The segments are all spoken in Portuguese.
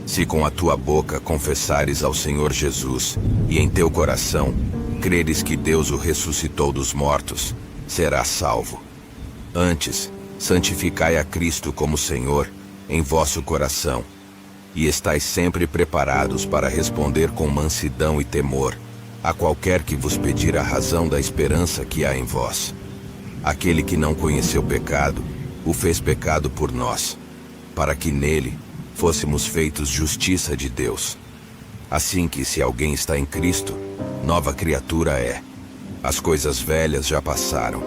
Se com a tua boca confessares ao Senhor Jesus, e em teu coração creres que Deus o ressuscitou dos mortos, serás salvo. Antes, santificai a Cristo como Senhor em vosso coração, e estais sempre preparados para responder com mansidão e temor a qualquer que vos pedir a razão da esperança que há em vós. Aquele que não conheceu pecado, o fez pecado por nós, para que nele fôssemos feitos justiça de Deus. Assim que, se alguém está em Cristo, nova criatura é. As coisas velhas já passaram,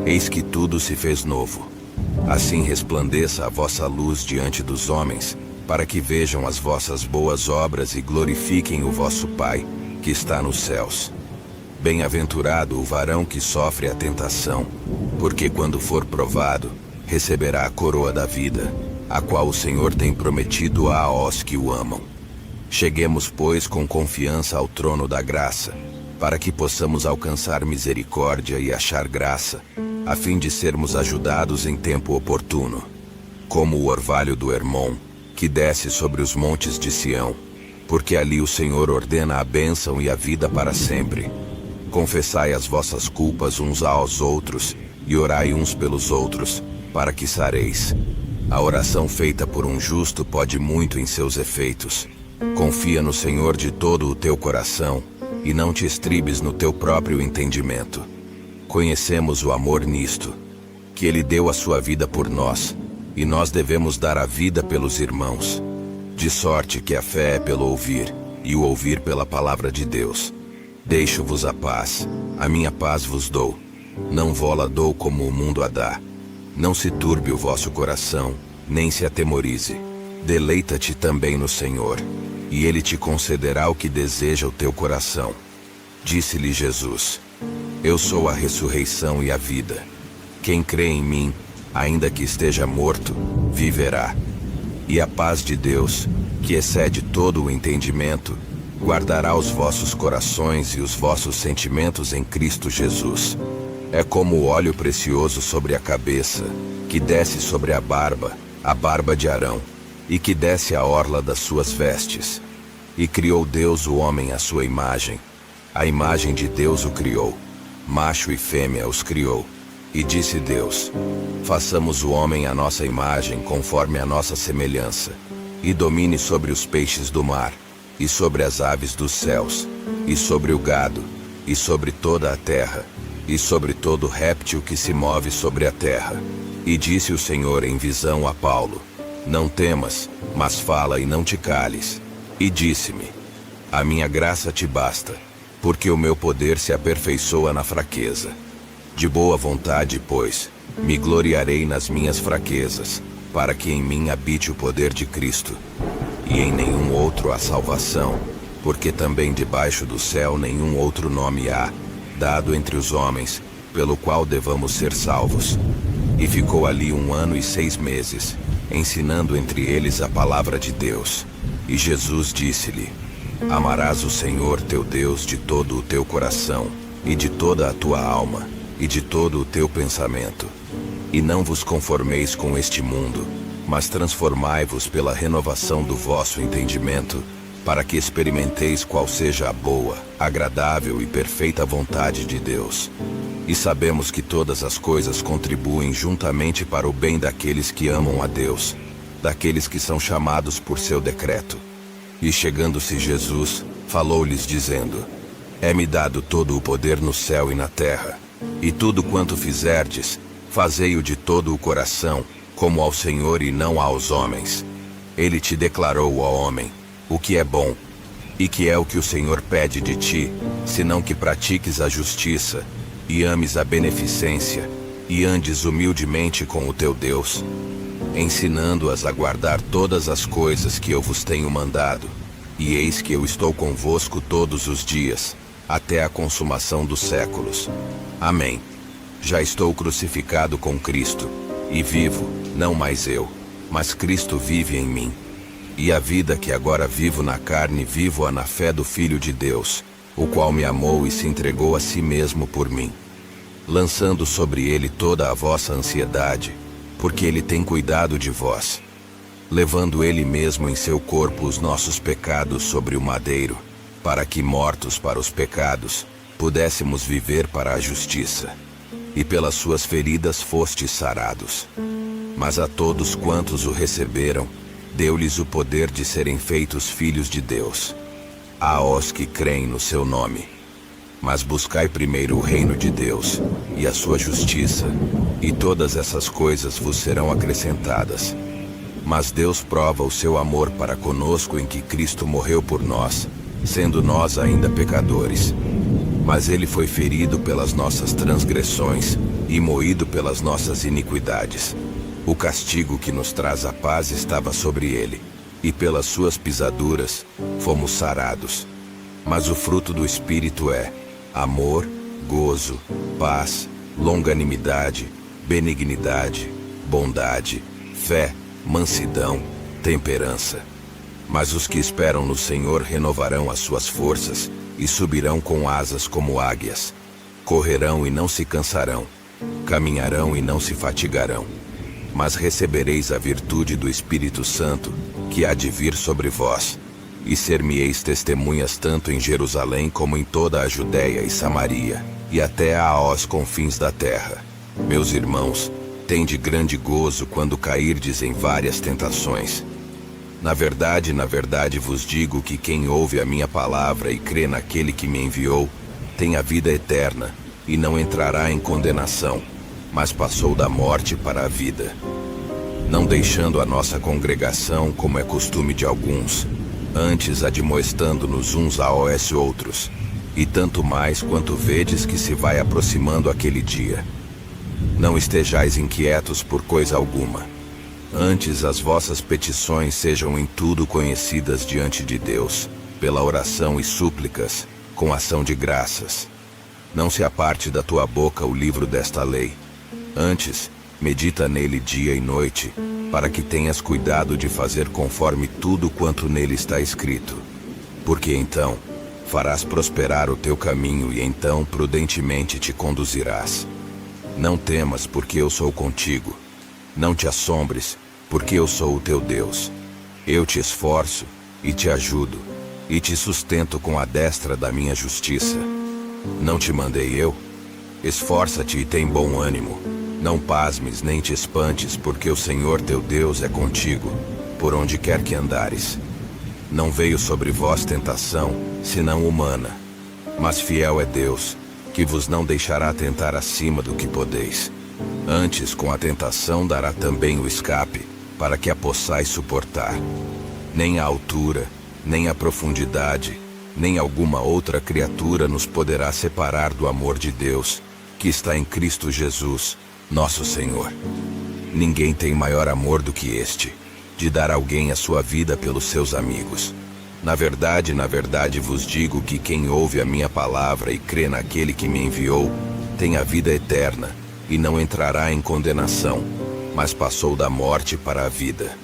eis que tudo se fez novo. Assim resplandeça a vossa luz diante dos homens, para que vejam as vossas boas obras e glorifiquem o vosso Pai, que está nos céus. Bem-aventurado o varão que sofre a tentação, porque quando for provado, receberá a coroa da vida, a qual o Senhor tem prometido aos que o amam. Cheguemos, pois, com confiança ao trono da graça, para que possamos alcançar misericórdia e achar graça, a fim de sermos ajudados em tempo oportuno. Como o orvalho do Hermon, que desce sobre os montes de Sião, porque ali o Senhor ordena a bênção e a vida para sempre. Confessai as vossas culpas uns aos outros, e orai uns pelos outros, para que sareis. A oração feita por um justo pode muito em seus efeitos. Confia no Senhor de todo o teu coração, e não te estribes no teu próprio entendimento. Conhecemos o amor nisto, que Ele deu a sua vida por nós, e nós devemos dar a vida pelos irmãos. De sorte que a fé é pelo ouvir, e o ouvir pela palavra de Deus. Deixo-vos a paz, a minha paz vos dou. Não vou-la dou como o mundo a dá. Não se turbe o vosso coração, nem se atemorize. Deleita-te também no Senhor, e Ele te concederá o que deseja o teu coração. Disse-lhe Jesus: Eu sou a ressurreição e a vida. Quem crê em mim, ainda que esteja morto, viverá. E a paz de Deus, que excede todo o entendimento, guardará os vossos corações e os vossos sentimentos em Cristo Jesus. É como o óleo precioso sobre a cabeça, que desce sobre a barba de Arão, e que desce a orla das suas vestes. E criou Deus o homem à sua imagem. A imagem de Deus o criou. Macho e fêmea os criou. E disse Deus: Façamos o homem à nossa imagem, conforme a nossa semelhança, e domine sobre os peixes do mar, e sobre as aves dos céus, e sobre o gado, e sobre toda a terra, e sobre todo réptil que se move sobre a terra. E disse o Senhor em visão a Paulo: Não temas, mas fala e não te cales. E disse-me: A minha graça te basta, porque o meu poder se aperfeiçoa na fraqueza. De boa vontade, pois, me gloriarei nas minhas fraquezas, para que em mim habite o poder de Cristo. E em nenhum outro há salvação, porque também debaixo do céu nenhum outro nome há, dado entre os homens, pelo qual devamos ser salvos. E ficou ali 1 ano e 6 meses, ensinando entre eles a palavra de Deus. E Jesus disse-lhe: Amarás o Senhor teu Deus de todo o teu coração, e de toda a tua alma, e de todo o teu pensamento. E não vos conformeis com este mundo, mas transformai-vos pela renovação do vosso entendimento, para que experimenteis qual seja a boa, agradável e perfeita vontade de Deus. E sabemos que todas as coisas contribuem juntamente para o bem daqueles que amam a Deus, daqueles que são chamados por seu decreto. E chegando-se Jesus, falou-lhes dizendo: É-me dado todo o poder no céu e na terra. E tudo quanto fizerdes, fazei-o de todo o coração, como ao Senhor e não aos homens. Ele te declarou, ó homem, o que é bom, e que é o que o Senhor pede de ti, senão que pratiques a justiça, e ames a beneficência, e andes humildemente com o teu Deus, ensinando-as a guardar todas as coisas que eu vos tenho mandado. E eis que eu estou convosco todos os dias, até a consumação dos séculos. Amém. Já estou crucificado com Cristo, e vivo, não mais eu, mas Cristo vive em mim. E a vida que agora vivo na carne, vivo-a na fé do Filho de Deus, o qual me amou e se entregou a si mesmo por mim. Lançando sobre ele toda a vossa ansiedade, porque ele tem cuidado de vós. levando ele mesmo em seu corpo os nossos pecados sobre o madeiro, para que, mortos para os pecados, pudéssemos viver para a justiça. E pelas suas feridas fostes sarados. Mas a todos quantos o receberam, deu-lhes o poder de serem feitos filhos de Deus, aos que creem no seu nome. Mas buscai primeiro o reino de Deus e a sua justiça, e todas essas coisas vos serão acrescentadas. Mas Deus prova o seu amor para conosco em que Cristo morreu por nós, sendo nós ainda pecadores. Mas ele foi ferido pelas nossas transgressões e moído pelas nossas iniquidades. O castigo que nos traz a paz estava sobre ele, e pelas suas pisaduras fomos sarados. Mas o fruto do Espírito é amor, gozo, paz, longanimidade, benignidade, bondade, fé, mansidão, temperança. Mas os que esperam no Senhor renovarão as suas forças e subirão com asas como águias. Correrão e não se cansarão, caminharão e não se fatigarão. Mas recebereis a virtude do Espírito Santo, que há de vir sobre vós, e ser-me-eis testemunhas tanto em Jerusalém como em toda a Judéia e Samaria, e até aos confins da terra. Meus irmãos, tende grande gozo quando cairdes em várias tentações. Na verdade vos digo que quem ouve a minha palavra e crê naquele que me enviou, tem a vida eterna, e não entrará em condenação, mas passou da morte para a vida. Não deixando a nossa congregação, como é costume de alguns, antes admoestando-nos uns aos outros, e tanto mais quanto vedes que se vai aproximando aquele dia. Não estejais inquietos por coisa alguma. Antes as vossas petições sejam em tudo conhecidas diante de Deus, pela oração e súplicas, com ação de graças. Não se aparte da tua boca o livro desta lei. Antes, medita nele dia e noite, para que tenhas cuidado de fazer conforme tudo quanto nele está escrito. Porque então farás prosperar o teu caminho e então prudentemente te conduzirás. Não temas, porque eu sou contigo. Não te assombres, porque eu sou o teu Deus. Eu te esforço e te ajudo, e te sustento com a destra da minha justiça. Não te mandei eu? Esforça-te e tem bom ânimo. Não pasmes nem te espantes, porque o Senhor teu Deus é contigo, por onde quer que andares. Não veio sobre vós tentação, senão humana. Mas fiel é Deus, que vos não deixará tentar acima do que podeis. Antes, com a tentação, dará também o escape, para que a possais suportar. Nem a altura, nem a profundidade, nem alguma outra criatura nos poderá separar do amor de Deus, que está em Cristo Jesus, nosso Senhor. Ninguém tem maior amor do que este, de dar alguém a sua vida pelos seus amigos. Na verdade vos digo que quem ouve a minha palavra e crê naquele que me enviou, tem a vida eterna, e não entrará em condenação, mas passou da morte para a vida.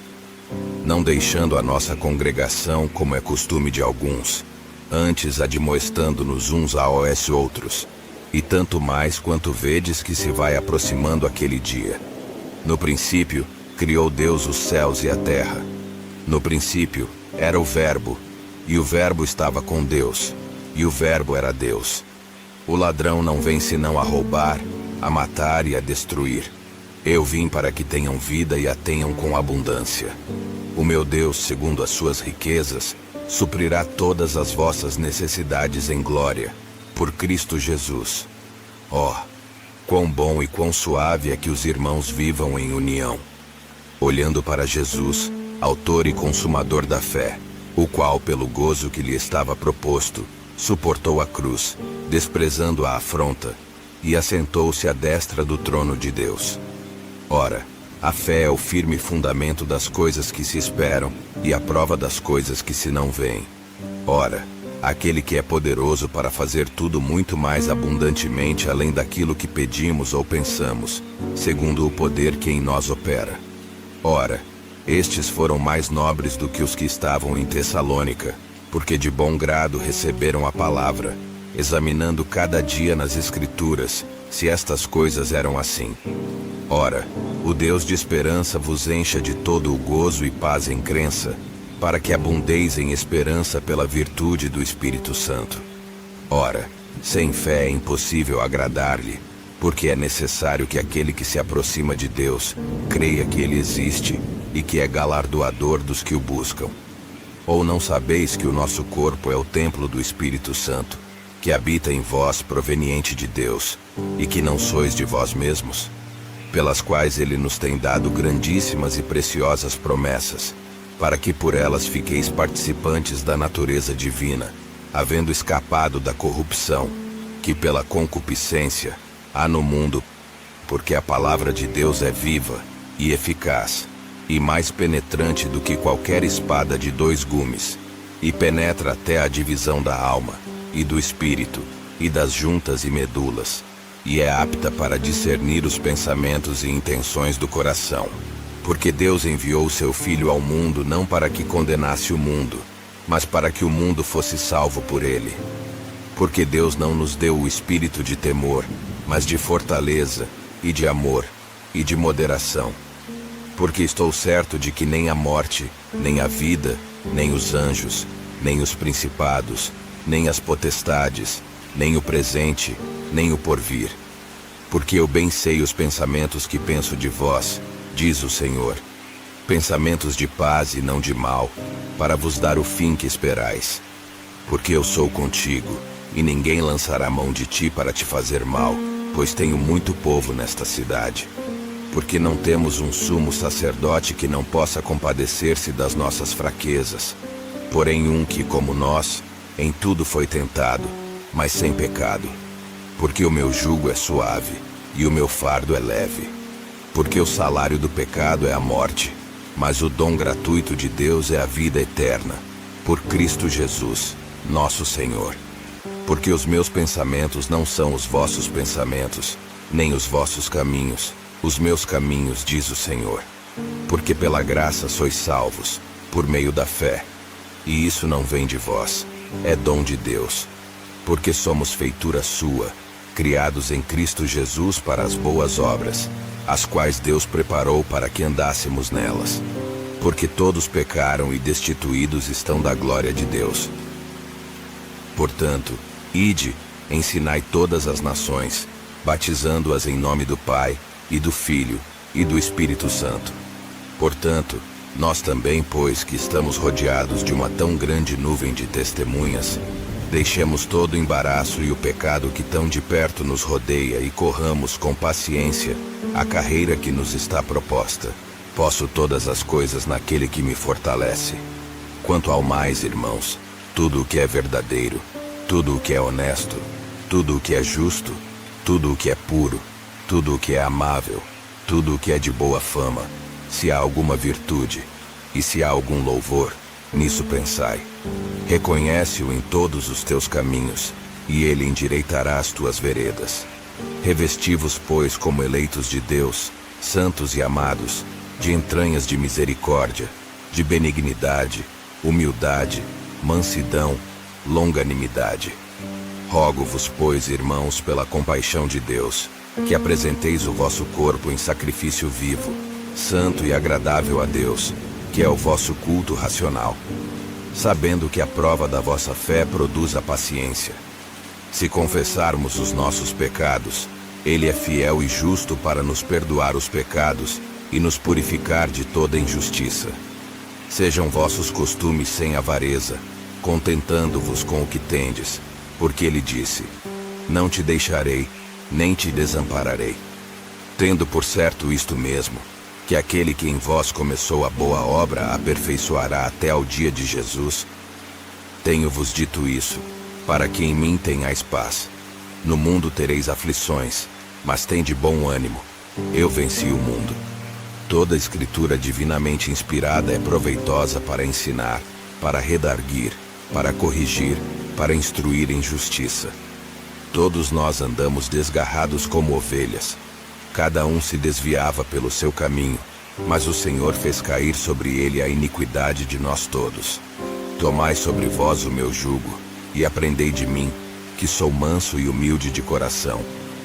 Não deixando a nossa congregação, como é costume de alguns, antes admoestando-nos uns aos outros, e tanto mais quanto vedes que se vai aproximando aquele dia. No princípio, criou Deus os céus e a terra. No princípio, era o Verbo, e o Verbo estava com Deus, e o Verbo era Deus. O ladrão não vem senão a roubar, a matar e a destruir. Eu vim para que tenham vida e a tenham com abundância. O meu Deus, segundo as suas riquezas, suprirá todas as vossas necessidades em glória, por Cristo Jesus. Oh, quão bom e quão suave é que os irmãos vivam em união. Olhando para Jesus, autor e consumador da fé, o qual, pelo gozo que lhe estava proposto, suportou a cruz, desprezando a afronta, e assentou-se à destra do trono de Deus. Ora, a fé é o firme fundamento das coisas que se esperam e a prova das coisas que se não veem. Ora, aquele que é poderoso para fazer tudo muito mais abundantemente além daquilo que pedimos ou pensamos, segundo o poder que em nós opera. Ora, estes foram mais nobres do que os que estavam em Tessalônica, porque de bom grado receberam a palavra, examinando cada dia nas Escrituras, se estas coisas eram assim. Ora, o Deus de esperança vos encha de todo o gozo e paz em crença, para que abundeis em esperança pela virtude do Espírito Santo. Ora, sem fé é impossível agradar-lhe, porque é necessário que aquele que se aproxima de Deus creia que ele existe e que é galardoador dos que o buscam. Ou não sabeis que o nosso corpo é o templo do Espírito Santo, que habita em vós proveniente de Deus, e que não sois de vós mesmos? Pelas quais ele nos tem dado grandíssimas e preciosas promessas, para que por elas fiqueis participantes da natureza divina, havendo escapado da corrupção, que pela concupiscência há no mundo, porque a palavra de Deus é viva e eficaz, e mais penetrante do que qualquer espada de 2 gumes, e penetra até a divisão da alma, e do espírito, e das juntas e medulas, e é apta para discernir os pensamentos e intenções do coração. Porque Deus enviou o seu Filho ao mundo não para que condenasse o mundo, mas para que o mundo fosse salvo por ele. Porque Deus não nos deu o espírito de temor, mas de fortaleza, e de amor, e de moderação. Porque estou certo de que nem a morte, nem a vida, nem os anjos, nem os principados, nem as potestades, nem o presente, nem o porvir. Porque eu bem sei os pensamentos que penso de vós, diz o Senhor, pensamentos de paz e não de mal, para vos dar o fim que esperais. Porque eu sou contigo, e ninguém lançará mão de ti para te fazer mal, pois tenho muito povo nesta cidade. Porque não temos um sumo sacerdote que não possa compadecer-se das nossas fraquezas, porém um que, como nós, em tudo foi tentado, mas sem pecado. Porque o meu jugo é suave, e o meu fardo é leve. Porque o salário do pecado é a morte, mas o dom gratuito de Deus é a vida eterna, por Cristo Jesus, nosso Senhor. Porque os meus pensamentos não são os vossos pensamentos, nem os vossos caminhos, os meus caminhos, diz o Senhor. Porque pela graça sois salvos, por meio da fé. E isso não vem de vós, é dom de Deus. Porque somos feitura sua, criados em Cristo Jesus para as boas obras, as quais Deus preparou para que andássemos nelas. Porque todos pecaram e destituídos estão da glória de Deus. Portanto, ide, ensinai todas as nações, batizando-as em nome do Pai, e do Filho, e do Espírito Santo. Portanto, nós também, pois que estamos rodeados de uma tão grande nuvem de testemunhas, deixemos todo o embaraço e o pecado que tão de perto nos rodeia e corramos com paciência a carreira que nos está proposta. Posso todas as coisas naquele que me fortalece. Quanto ao mais, irmãos, tudo o que é verdadeiro, tudo o que é honesto, tudo o que é justo, tudo o que é puro, tudo o que é amável, tudo o que é de boa fama, se há alguma virtude, e se há algum louvor, nisso pensai. Reconhece-o em todos os teus caminhos, e ele endireitará as tuas veredas. Revesti-vos, pois, como eleitos de Deus, santos e amados, de entranhas de misericórdia, de benignidade, humildade, mansidão, longanimidade. Rogo-vos, pois, irmãos, pela compaixão de Deus, que apresenteis o vosso corpo em sacrifício vivo, santo e agradável a Deus, que é o vosso culto racional, sabendo que a prova da vossa fé produz a paciência. Se confessarmos os nossos pecados, Ele é fiel e justo para nos perdoar os pecados e nos purificar de toda injustiça. Sejam vossos costumes sem avareza, contentando-vos com o que tendes, porque Ele disse: não te deixarei, nem te desampararei. Tendo por certo isto mesmo, que aquele que em vós começou a boa obra a aperfeiçoará até ao dia de Jesus. Tenho-vos dito isso, para que em mim tenhais paz. No mundo tereis aflições, mas tende bom ânimo. Eu venci o mundo. Toda a Escritura divinamente inspirada é proveitosa para ensinar, para redarguir, para corrigir, para instruir em justiça. Todos nós andamos desgarrados como ovelhas. Cada um se desviava pelo seu caminho, mas o Senhor fez cair sobre ele a iniquidade de nós todos. Tomai sobre vós o meu jugo, e aprendei de mim, que sou manso e humilde de coração,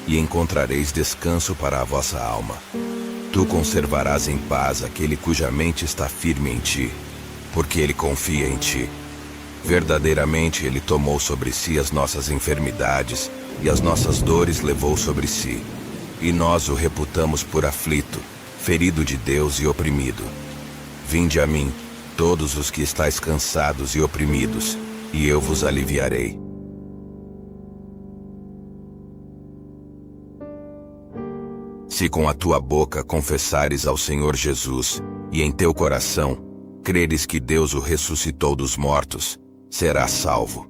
e encontrareis descanso para a vossa alma. Tu conservarás em paz aquele cuja mente está firme em ti, porque ele confia em ti. Verdadeiramente ele tomou sobre si as nossas enfermidades, e as nossas dores levou sobre si. E nós o reputamos por aflito, ferido de Deus e oprimido. Vinde a mim, todos os que estáis cansados e oprimidos, e eu vos aliviarei. Se com a tua boca confessares ao Senhor Jesus, e em teu coração creres que Deus o ressuscitou dos mortos, serás salvo.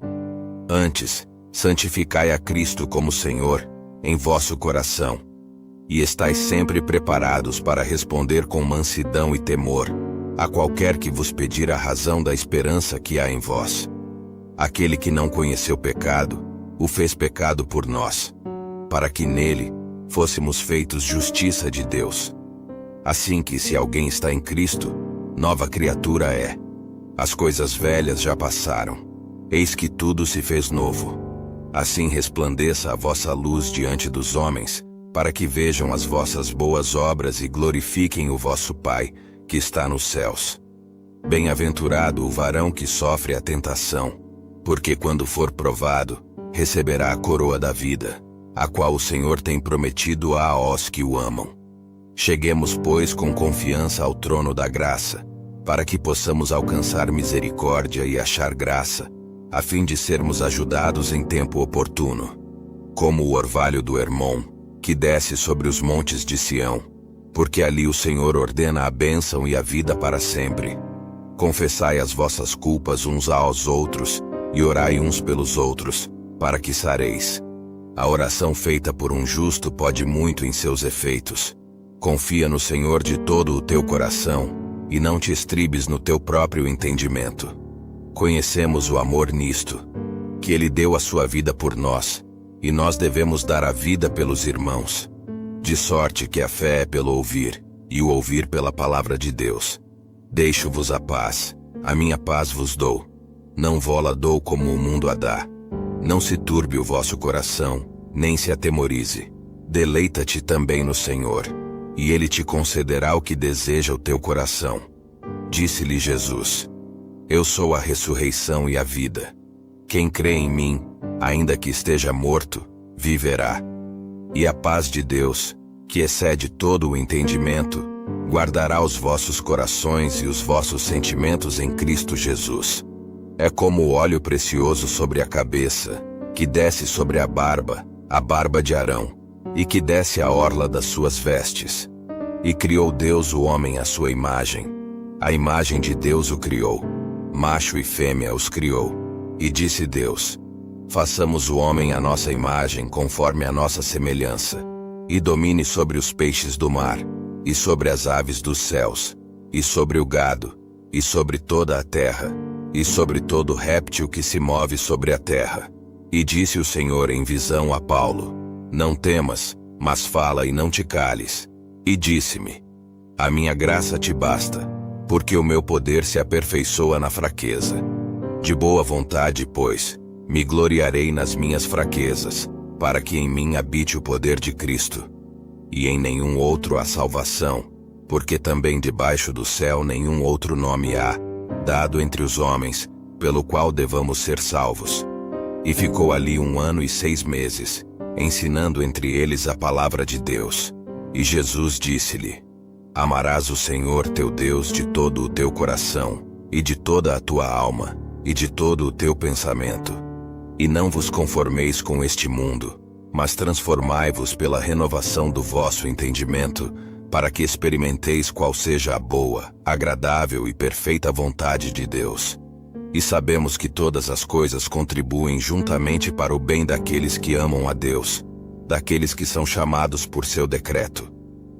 Antes, santificai a Cristo como Senhor em vosso coração, e estais sempre preparados para responder com mansidão e temor a qualquer que vos pedir a razão da esperança que há em vós. Aquele que não conheceu pecado, o fez pecado por nós, para que nele fôssemos feitos justiça de Deus. Assim que se alguém está em Cristo, nova criatura é. As coisas velhas já passaram, eis que tudo se fez novo. Assim resplandeça a vossa luz diante dos homens, para que vejam as vossas boas obras e glorifiquem o vosso Pai, que está nos céus. Bem-aventurado o varão que sofre a tentação, porque quando for provado, receberá a coroa da vida, a qual o Senhor tem prometido aos que o amam. Cheguemos, pois, com confiança ao trono da graça, para que possamos alcançar misericórdia e achar graça, a fim de sermos ajudados em tempo oportuno. Como o orvalho do Hermon, que desce sobre os montes de Sião, porque ali o Senhor ordena a bênção e a vida para sempre. Confessai as vossas culpas uns aos outros, e orai uns pelos outros, para que sareis. A oração feita por um justo pode muito em seus efeitos. Confia no Senhor de todo o teu coração, e não te estribes no teu próprio entendimento. Conhecemos o amor nisto, que Ele deu a sua vida por nós, e nós devemos dar a vida pelos irmãos. De sorte que a fé é pelo ouvir, e o ouvir pela palavra de Deus. Deixo-vos a paz, a minha paz vos dou. Não vou-la dou como o mundo a dá. Não se turbe o vosso coração, nem se atemorize. Deleita-te também no Senhor, e Ele te concederá o que deseja o teu coração. Disse-lhe Jesus: Eu sou a ressurreição e a vida. Quem crê em mim, ainda que esteja morto, viverá. E a paz de Deus, que excede todo o entendimento, guardará os vossos corações e os vossos sentimentos em Cristo Jesus. É como o óleo precioso sobre a cabeça, que desce sobre a barba de Arão, e que desce a orla das suas vestes. E criou Deus o homem à sua imagem. A imagem de Deus o criou. Macho e fêmea os criou. E disse Deus: Façamos o homem à nossa imagem, conforme a nossa semelhança, e domine sobre os peixes do mar, e sobre as aves dos céus, e sobre o gado, e sobre toda a terra, e sobre todo réptil que se move sobre a terra. E disse o Senhor em visão a Paulo: Não temas, mas fala e não te cales. E disse-me: A minha graça te basta, porque o meu poder se aperfeiçoa na fraqueza. De boa vontade, pois, me gloriarei nas minhas fraquezas, para que em mim habite o poder de Cristo. E em nenhum outro há salvação, porque também debaixo do céu nenhum outro nome há, dado entre os homens, pelo qual devamos ser salvos. E ficou ali 1 ano e 6 meses, ensinando entre eles a palavra de Deus. E Jesus disse-lhe: Amarás o Senhor teu Deus de todo o teu coração, e de toda a tua alma, e de todo o teu pensamento. E não vos conformeis com este mundo, mas transformai-vos pela renovação do vosso entendimento, para que experimenteis qual seja a boa, agradável e perfeita vontade de Deus. E sabemos que todas as coisas contribuem juntamente para o bem daqueles que amam a Deus, daqueles que são chamados por seu decreto.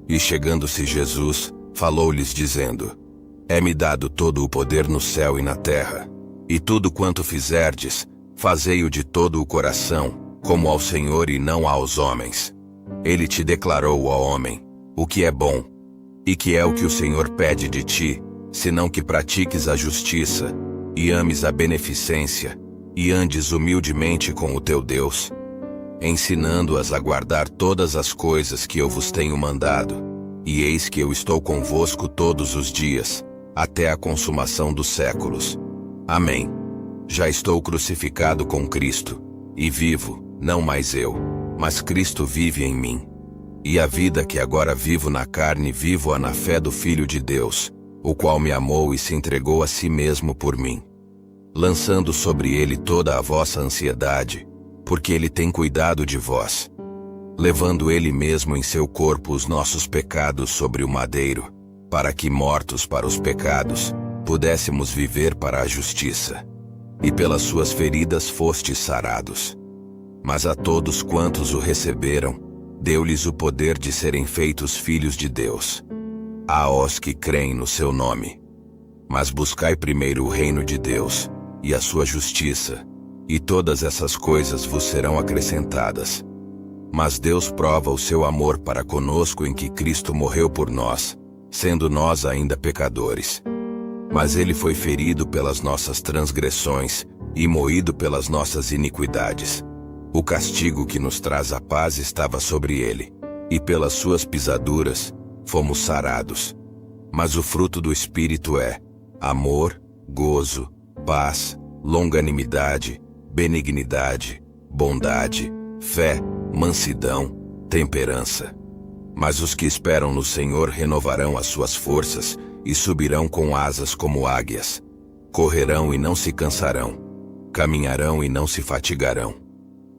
E chegando-se Jesus, falou-lhes dizendo: É-me dado todo o poder no céu e na terra, e tudo quanto fizerdes, fazei-o de todo o coração, como ao Senhor e não aos homens. Ele te declarou, ó homem, o que é bom, e que é o que o Senhor pede de ti, senão que pratiques a justiça, e ames a beneficência, e andes humildemente com o teu Deus, ensinando-as a guardar todas as coisas que eu vos tenho mandado. E eis que eu estou convosco todos os dias, até a consumação dos séculos. Amém. Já estou crucificado com Cristo, e vivo, não mais eu, mas Cristo vive em mim. E a vida que agora vivo na carne, vivo-a na fé do Filho de Deus, o qual me amou e se entregou a si mesmo por mim. Lançando sobre ele toda a vossa ansiedade, porque ele tem cuidado de vós. Levando ele mesmo em seu corpo os nossos pecados sobre o madeiro, para que, mortos para os pecados, pudéssemos viver para a justiça. E pelas suas feridas fostes sarados. Mas a todos quantos o receberam, deu-lhes o poder de serem feitos filhos de Deus, aos que creem no seu nome. Mas buscai primeiro o reino de Deus, e a sua justiça, e todas essas coisas vos serão acrescentadas. Mas Deus prova o seu amor para conosco em que Cristo morreu por nós, sendo nós ainda pecadores. Mas ele foi ferido pelas nossas transgressões, e moído pelas nossas iniquidades. O castigo que nos traz a paz estava sobre ele, e pelas suas pisaduras, fomos sarados. Mas o fruto do Espírito é amor, gozo, paz, longanimidade, benignidade, bondade, fé, mansidão, temperança. Mas os que esperam no Senhor renovarão as suas forças, e subirão com asas como águias. Correrão e não se cansarão, caminharão e não se fatigarão.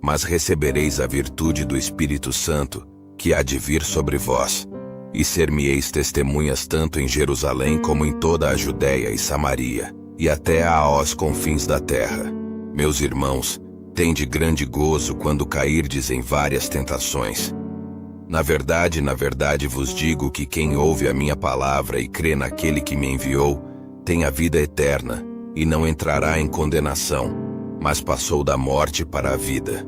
Mas recebereis a virtude do Espírito Santo, que há de vir sobre vós, e ser-me-eis testemunhas tanto em Jerusalém como em toda a Judéia e Samaria, e até aos confins da terra. Meus irmãos, tende grande gozo quando cairdes em várias tentações. Na verdade vos digo que quem ouve a minha palavra e crê naquele que me enviou, tem a vida eterna, e não entrará em condenação, mas passou da morte para a vida.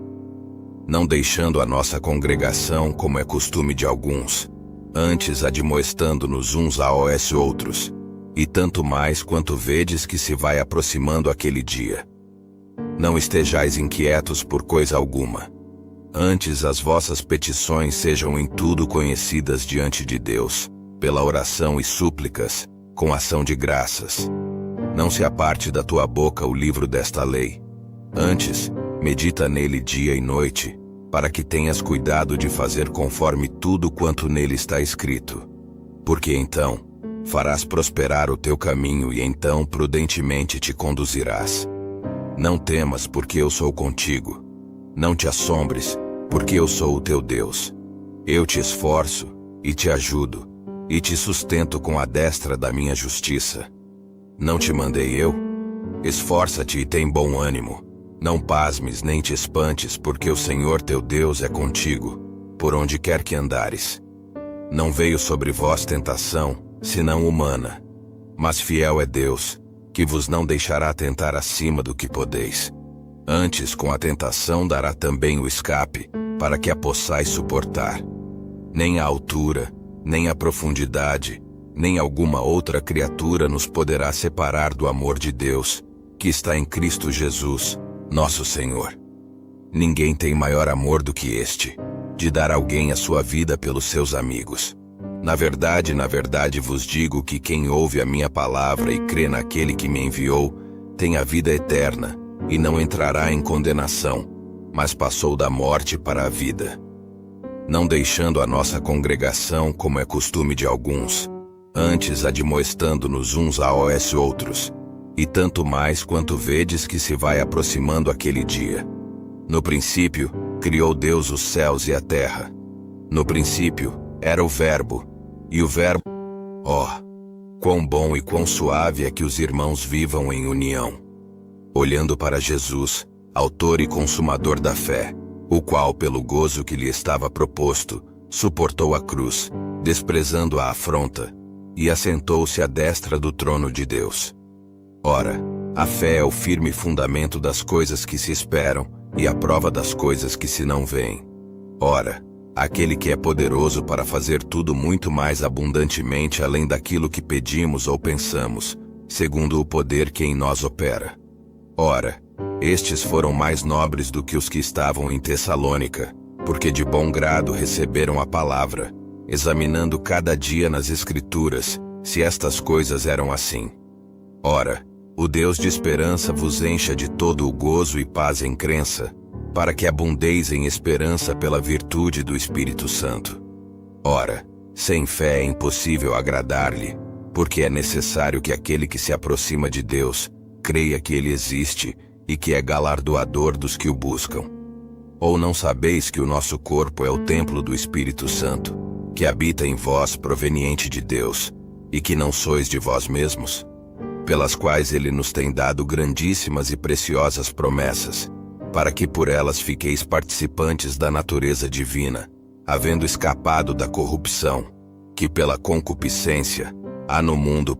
Não deixando a nossa congregação, como é costume de alguns, antes admoestando-nos uns aos outros, e tanto mais quanto vedes que se vai aproximando aquele dia. Não estejais inquietos por coisa alguma. Antes as vossas petições sejam em tudo conhecidas diante de Deus, pela oração e súplicas, com ação de graças. Não se aparte da tua boca o livro desta lei. Antes, medita nele dia e noite, para que tenhas cuidado de fazer conforme tudo quanto nele está escrito. Porque então, farás prosperar o teu caminho e então prudentemente te conduzirás. Não temas, porque eu sou contigo. Não te assombres, porque eu sou o teu Deus. Eu te esforço, e te ajudo, e te sustento com a destra da minha justiça. Não te mandei eu? Esforça-te e tem bom ânimo. Não pasmes nem te espantes, porque o Senhor teu Deus é contigo, por onde quer que andares. Não veio sobre vós tentação, senão humana. Mas fiel é Deus, que vos não deixará tentar acima do que podeis. Antes, com a tentação dará também o escape, para que a possais suportar. Nem a altura, nem a profundidade, nem alguma outra criatura nos poderá separar do amor de Deus, que está em Cristo Jesus, nosso Senhor. Ninguém tem maior amor do que este, de dar alguém a sua vida pelos seus amigos. Na verdade vos digo que quem ouve a minha palavra e crê naquele que me enviou, tem a vida eterna, e não entrará em condenação, mas passou da morte para a vida. Não deixando a nossa congregação, como é costume de alguns, antes admoestando-nos uns aos outros, e tanto mais quanto vedes que se vai aproximando aquele dia. No princípio, criou Deus os céus e a terra. No princípio, era o Verbo, e o Verbo... quão bom e quão suave é que os irmãos vivam em união. Olhando para Jesus, autor e consumador da fé, o qual, pelo gozo que lhe estava proposto, suportou a cruz, desprezando a afronta, e assentou-se à destra do trono de Deus. Ora, a fé é o firme fundamento das coisas que se esperam, e a prova das coisas que se não veem. Ora, aquele que é poderoso para fazer tudo muito mais abundantemente além daquilo que pedimos ou pensamos, segundo o poder que em nós opera. Ora, Estes foram mais nobres do que os que estavam em Tessalônica, porque de bom grado receberam a palavra, examinando cada dia nas Escrituras, se estas coisas eram assim. Ora, o Deus de esperança vos encha de todo o gozo e paz em crença, para que abundeis em esperança pela virtude do Espírito Santo. Ora, sem fé é impossível agradar-lhe, porque é necessário que aquele que se aproxima de Deus creia que ele existe e que é galardoador dos que o buscam. Ou não sabeis que o nosso corpo é o templo do Espírito Santo, que habita em vós proveniente de Deus, e que não sois de vós mesmos? Pelas quais ele nos tem dado grandíssimas e preciosas promessas, para que por elas fiqueis participantes da natureza divina, havendo escapado da corrupção, que pela concupiscência há no mundo,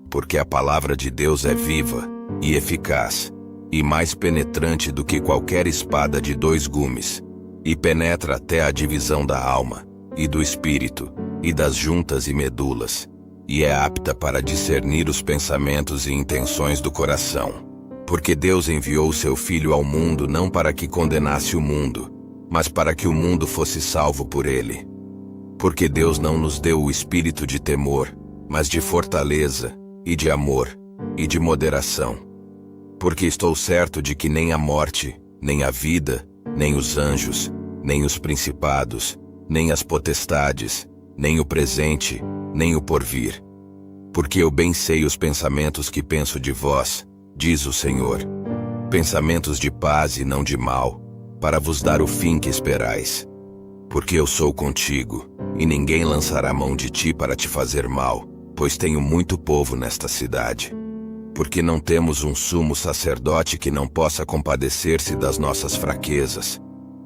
porque a palavra de Deus é viva e eficaz, e mais penetrante do que qualquer espada de 2 gumes, e penetra até a divisão da alma, e do espírito, e das juntas e medulas, e é apta para discernir os pensamentos e intenções do coração. Porque Deus enviou o seu Filho ao mundo não para que condenasse o mundo, mas para que o mundo fosse salvo por ele. Porque Deus não nos deu o espírito de temor, mas de fortaleza, e de amor, e de moderação. Porque estou certo de que nem a morte, nem a vida, nem os anjos, nem os principados, nem as potestades, nem o presente, nem o porvir. Porque eu bem sei os pensamentos que penso de vós, diz o Senhor, pensamentos de paz e não de mal, para vos dar o fim que esperais. Porque eu sou contigo, e ninguém lançará mão de ti para te fazer mal, pois tenho muito povo nesta cidade. Porque não temos um sumo sacerdote que não possa compadecer-se das nossas fraquezas,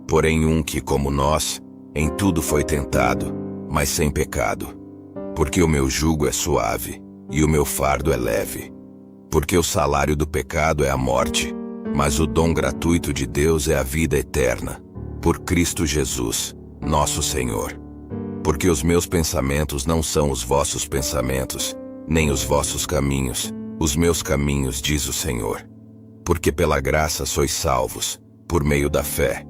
porém um que, como nós, em tudo foi tentado, mas sem pecado. Porque o meu jugo é suave, e o meu fardo é leve. Porque o salário do pecado é a morte, mas o dom gratuito de Deus é a vida eterna, por Cristo Jesus, nosso Senhor. Porque os meus pensamentos não são os vossos pensamentos, nem os vossos caminhos, os meus caminhos, diz o Senhor. Porque pela graça sois salvos, por meio da fé.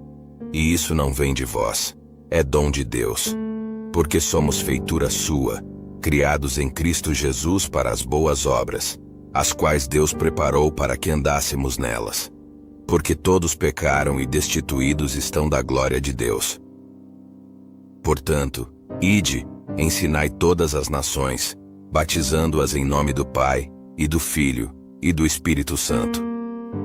E isso não vem de vós, é dom de Deus. Porque somos feitura sua, criados em Cristo Jesus para as boas obras, as quais Deus preparou para que andássemos nelas. Porque todos pecaram e destituídos estão da glória de Deus. Portanto, ide, ensinai todas as nações, batizando-as em nome do Pai, e do Filho, e do Espírito Santo.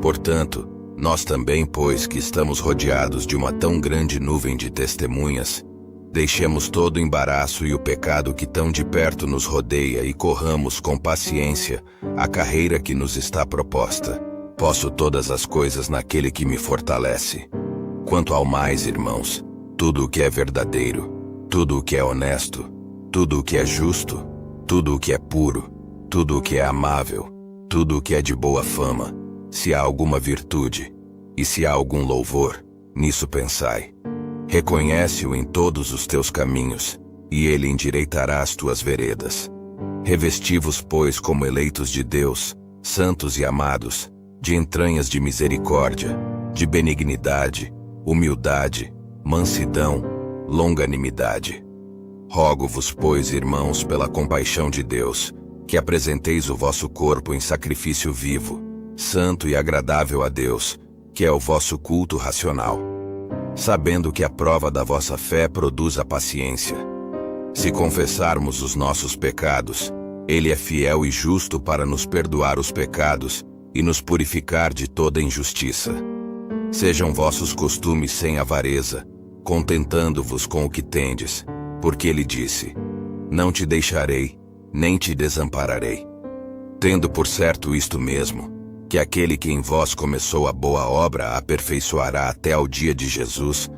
Portanto, nós também, pois que estamos rodeados de uma tão grande nuvem de testemunhas, deixemos todo o embaraço e o pecado que tão de perto nos rodeia e corramos com paciência a carreira que nos está proposta. Posso todas as coisas naquele que me fortalece. Quanto ao mais, irmãos, tudo o que é verdadeiro, tudo o que é honesto, tudo o que é justo, tudo o que é puro, tudo o que é amável, tudo o que é de boa fama, se há alguma virtude, e se há algum louvor, nisso pensai. Reconhece-o em todos os teus caminhos, e ele endireitará as tuas veredas. Revesti-vos, pois, como eleitos de Deus, santos e amados, de entranhas de misericórdia, de benignidade, humildade, mansidão, longanimidade. Rogo-vos, pois, irmãos, pela compaixão de Deus, que apresenteis o vosso corpo em sacrifício vivo, santo e agradável a Deus, que é o vosso culto racional. Sabendo que a prova da vossa fé produz a paciência. Se confessarmos os nossos pecados, ele é fiel e justo para nos perdoar os pecados e nos purificar de toda injustiça. Sejam vossos costumes sem avareza, contentando-vos com o que tendes, porque ele disse: não te deixarei, nem te desampararei. Tendo por certo isto mesmo, que aquele que em vós começou a boa obra a aperfeiçoará até ao dia de Jesus.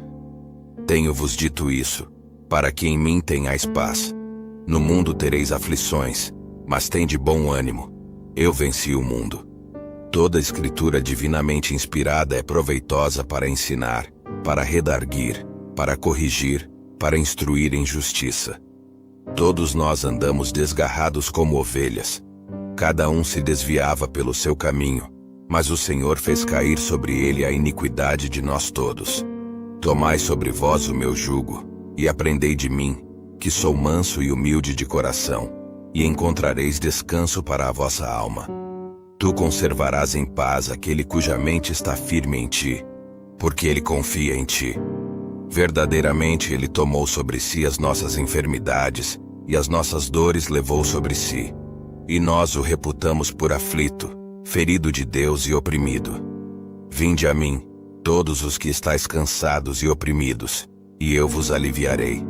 Tenho-vos dito isso, para que em mim tenhais paz. No mundo tereis aflições, mas tende bom ânimo. Eu venci o mundo. Toda a Escritura divinamente inspirada é proveitosa para ensinar, para redarguir, para corrigir, para instruir em justiça. Todos nós andamos desgarrados como ovelhas. Cada um se desviava pelo seu caminho, Mas o Senhor fez cair sobre ele a iniquidade de nós todos. Tomai sobre vós o meu jugo, e aprendei de mim, que sou manso e humilde de coração, e encontrareis descanso para a vossa alma. Tu conservarás em paz aquele cuja mente está firme em ti, porque ele confia em ti. Verdadeiramente ele tomou sobre si as nossas enfermidades, e as nossas dores levou sobre si. E nós o reputamos por aflito, ferido de Deus e oprimido. Vinde a mim, todos os que estáis cansados e oprimidos, e eu vos aliviarei.